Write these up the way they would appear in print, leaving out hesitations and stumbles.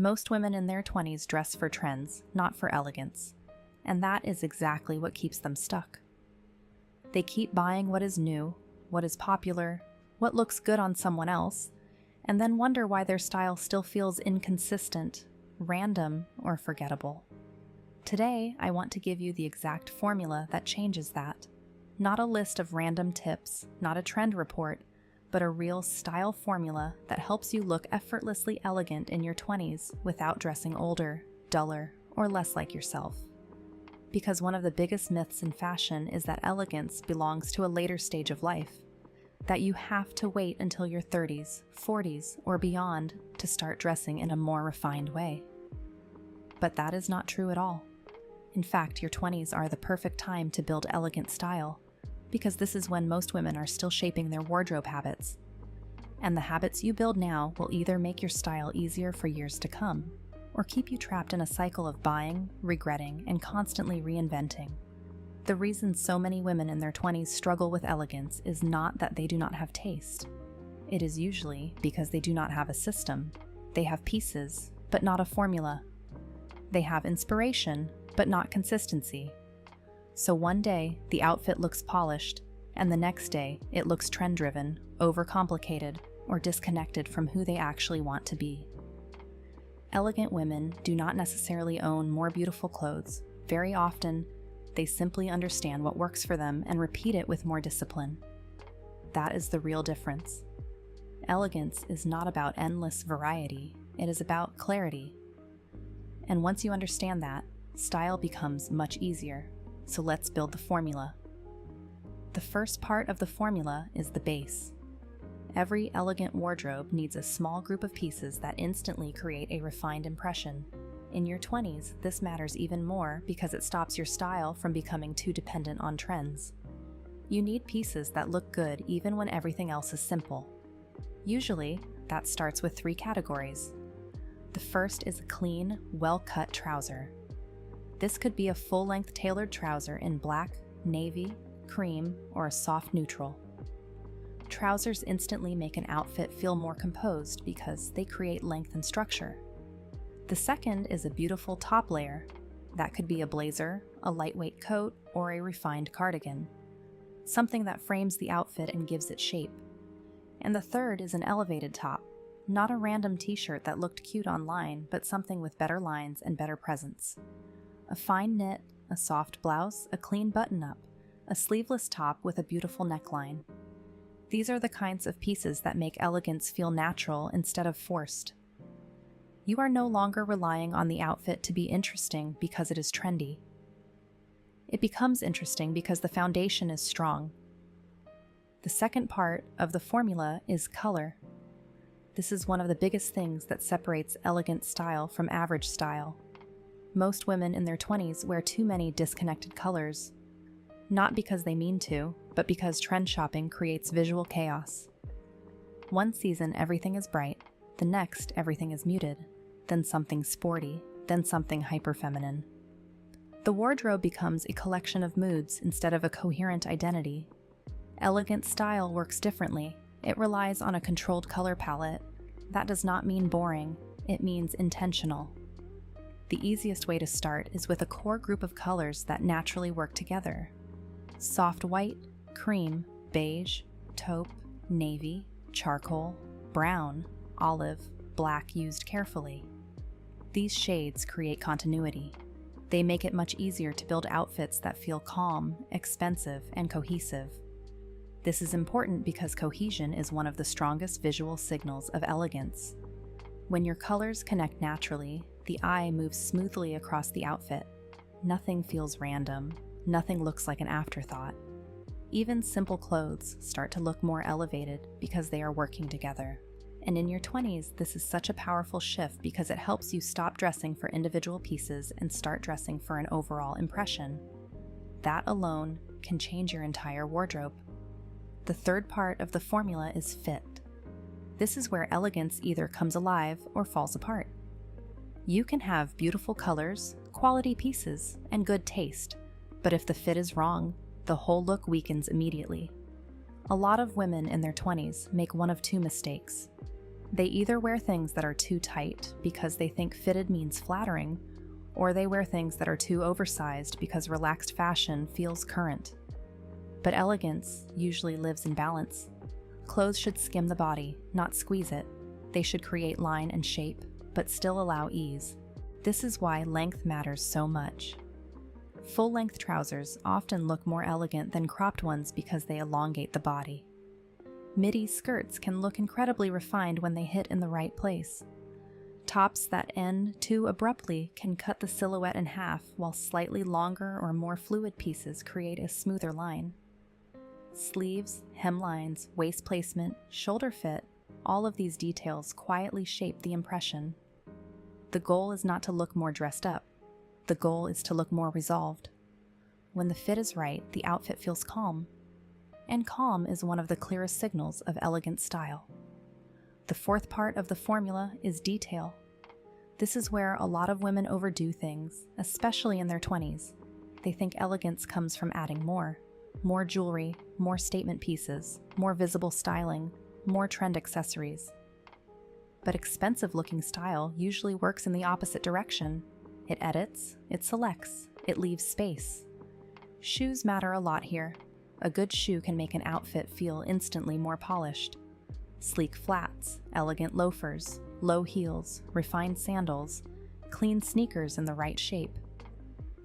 Most women in their 20s dress for trends, not for elegance, and that is exactly what keeps them stuck. They keep buying what is new, what is popular, what looks good on someone else, and then wonder why their style still feels inconsistent, random, or forgettable. Today, I want to give you the exact formula that changes that. Not a list of random tips, not a trend report, but a real style formula that helps you look effortlessly elegant in your 20s without dressing older, duller, or less like yourself. Because one of the biggest myths in fashion is that elegance belongs to a later stage of life, that you have to wait until your 30s, 40s, or beyond to start dressing in a more refined way. But that is not true at all. In fact, your 20s are the perfect time to build elegant style, because this is when most women are still shaping their wardrobe habits. And the habits you build now will either make your style easier for years to come, or keep you trapped in a cycle of buying, regretting, and constantly reinventing. The reason so many women in their 20s struggle with elegance is not that they do not have taste. It is usually because they do not have a system. They have pieces, but not a formula. They have inspiration, but not consistency. So one day, the outfit looks polished, and the next day, it looks trend-driven, overcomplicated, or disconnected from who they actually want to be. Elegant women do not necessarily own more beautiful clothes. Very often, they simply understand what works for them and repeat it with more discipline. That is the real difference. Elegance is not about endless variety, it is about clarity. And once you understand that, style becomes much easier. So let's build the formula. The first part of the formula is the base. Every elegant wardrobe needs a small group of pieces that instantly create a refined impression. In your 20s, this matters even more because it stops your style from becoming too dependent on trends. You need pieces that look good even when everything else is simple. Usually, that starts with 3 categories. The first is a clean, well-cut trouser. This could be a full-length tailored trouser in black, navy, cream, or a soft neutral. Trousers instantly make an outfit feel more composed because they create length and structure. The second is a beautiful top layer. That could be a blazer, a lightweight coat, or a refined cardigan. Something that frames the outfit and gives it shape. And the third is an elevated top. Not a random t-shirt that looked cute online, but something with better lines and better presence. A fine knit, a soft blouse, a clean button-up, a sleeveless top with a beautiful neckline. These are the kinds of pieces that make elegance feel natural instead of forced. You are no longer relying on the outfit to be interesting because it is trendy. It becomes interesting because the foundation is strong. The second part of the formula is color. This is one of the biggest things that separates elegant style from average style. Most women in their 20s wear too many disconnected colors, not because they mean to, but because trend shopping creates visual chaos. One season everything is bright, the next everything is muted, then something sporty, then something hyper-feminine. The wardrobe becomes a collection of moods instead of a coherent identity. Elegant style works differently. It relies on a controlled color palette. That does not mean boring, it means intentional. The easiest way to start is with a core group of colors that naturally work together. Soft white, cream, beige, taupe, navy, charcoal, brown, olive, black used carefully. These shades create continuity. They make it much easier to build outfits that feel calm, expensive, and cohesive. This is important because cohesion is one of the strongest visual signals of elegance. When your colors connect naturally, the eye moves smoothly across the outfit. Nothing feels random. Nothing looks like an afterthought. Even simple clothes start to look more elevated because they are working together. And in your 20s, this is such a powerful shift because it helps you stop dressing for individual pieces and start dressing for an overall impression. That alone can change your entire wardrobe. The third part of the formula is fit. This is where elegance either comes alive or falls apart. You can have beautiful colors, quality pieces, and good taste, but if the fit is wrong, the whole look weakens immediately. A lot of women in their 20s make one of 2 mistakes. They either wear things that are too tight because they think fitted means flattering, or they wear things that are too oversized because relaxed fashion feels current. But elegance usually lives in balance. Clothes should skim the body, not squeeze it. They should create line and shape, but still allow ease. This is why length matters so much. Full-length trousers often look more elegant than cropped ones because they elongate the body. Midi skirts can look incredibly refined when they hit in the right place. Tops that end too abruptly can cut the silhouette in half, while slightly longer or more fluid pieces create a smoother line. Sleeves, hemlines, waist placement, shoulder fit, all of these details quietly shape the impression. The goal is not to look more dressed up. The goal is to look more resolved. When the fit is right, the outfit feels calm. And calm is one of the clearest signals of elegant style. The fourth part of the formula is detail. This is where a lot of women overdo things, especially in their 20s. They think elegance comes from adding more jewelry, more statement pieces, more visible styling, more trend accessories. But expensive-looking style usually works in the opposite direction. It edits, it selects, it leaves space. Shoes matter a lot here. A good shoe can make an outfit feel instantly more polished. Sleek flats, elegant loafers, low heels, refined sandals, clean sneakers in the right shape.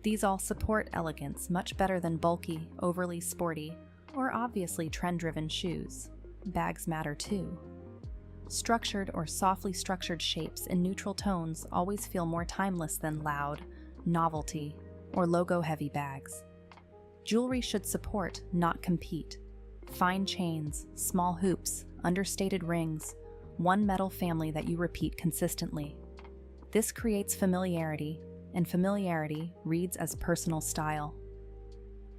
These all support elegance much better than bulky, overly sporty, or obviously trend-driven shoes. Bags matter too. Structured or softly structured shapes in neutral tones always feel more timeless than loud, novelty, or logo-heavy bags. Jewelry should support, not compete. Fine chains, small hoops, understated rings, one metal family that you repeat consistently. This creates familiarity, and familiarity reads as personal style.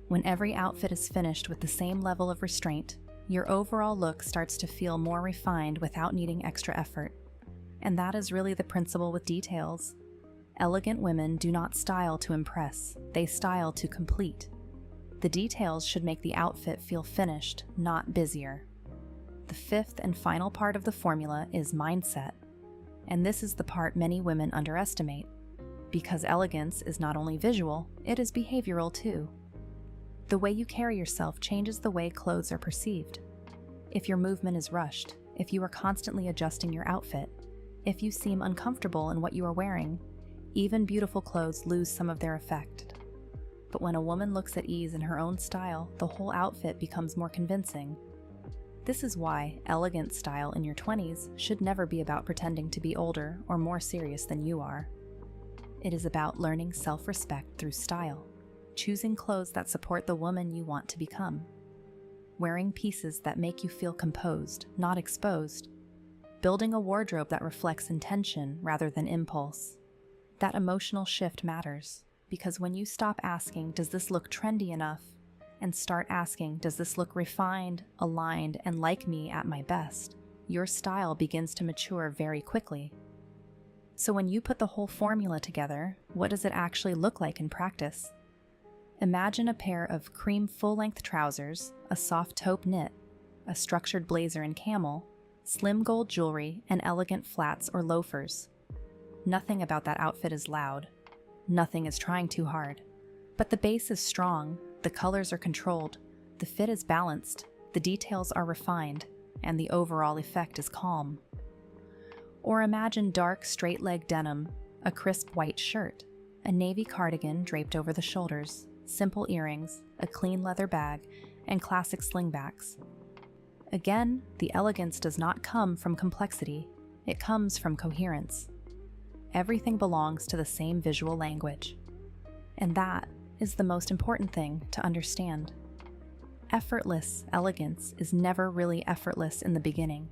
When every outfit is finished with the same level of restraint, your overall look starts to feel more refined without needing extra effort. And that is really the principle with details. Elegant women do not style to impress, they style to complete. The details should make the outfit feel finished, not busier. The fifth and final part of the formula is mindset. And this is the part many women underestimate. Because elegance is not only visual, it is behavioral too. The way you carry yourself changes the way clothes are perceived. If your movement is rushed, if you are constantly adjusting your outfit, if you seem uncomfortable in what you are wearing, even beautiful clothes lose some of their effect. But when a woman looks at ease in her own style, the whole outfit becomes more convincing. This is why elegant style in your 20s should never be about pretending to be older or more serious than you are. It is about learning self-respect through style, choosing clothes that support the woman you want to become, wearing pieces that make you feel composed, not exposed, building a wardrobe that reflects intention rather than impulse. That emotional shift matters, because when you stop asking, does this look trendy enough, and start asking, does this look refined, aligned, and like me at my best, your style begins to mature very quickly. So when you put the whole formula together, what does it actually look like in practice? Imagine a pair of cream full-length trousers, a soft taupe knit, a structured blazer in camel, slim gold jewelry, and elegant flats or loafers. Nothing about that outfit is loud. Nothing is trying too hard. But the base is strong, the colors are controlled, the fit is balanced, the details are refined, and the overall effect is calm. Or imagine dark, straight-leg denim, a crisp white shirt, a navy cardigan draped over the shoulders, simple earrings, a clean leather bag, and classic slingbacks. Again, the elegance does not come from complexity, it comes from coherence. Everything belongs to the same visual language. And that is the most important thing to understand. Effortless elegance is never really effortless in the beginning.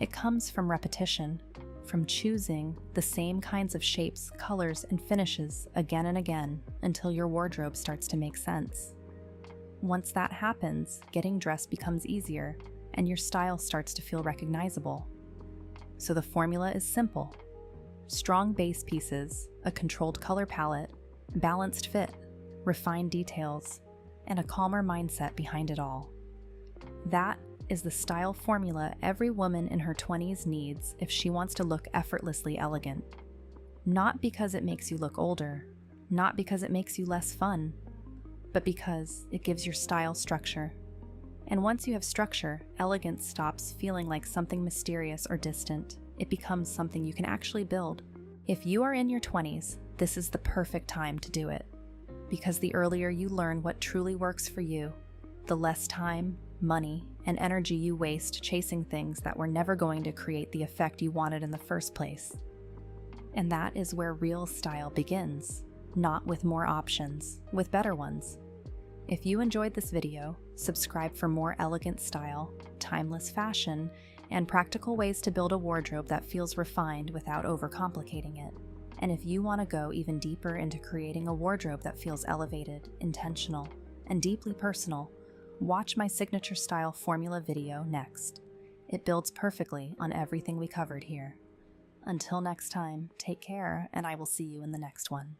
It comes from repetition, from choosing the same kinds of shapes, colors, and finishes again and again until your wardrobe starts to make sense. Once that happens, getting dressed becomes easier, and your style starts to feel recognizable. So the formula is simple. Strong base pieces, a controlled color palette, balanced fit, refined details, and a calmer mindset behind it all. That is the style formula every woman in her 20s needs if she wants to look effortlessly elegant. Not because it makes you look older, not because it makes you less fun, but because it gives your style structure. And once you have structure, elegance stops feeling like something mysterious or distant. It becomes something you can actually build. If you are in your 20s, this is the perfect time to do it. Because the earlier you learn what truly works for you, the less time, money, and energy you waste chasing things that were never going to create the effect you wanted in the first place. And that is where real style begins, not with more options, with better ones. If you enjoyed this video, subscribe for more elegant style, timeless fashion, and practical ways to build a wardrobe that feels refined without overcomplicating it. And if you want to go even deeper into creating a wardrobe that feels elevated, intentional, and deeply personal, watch my signature style formula video next. It builds perfectly on everything we covered here. Until next time, take care, and I will see you in the next one.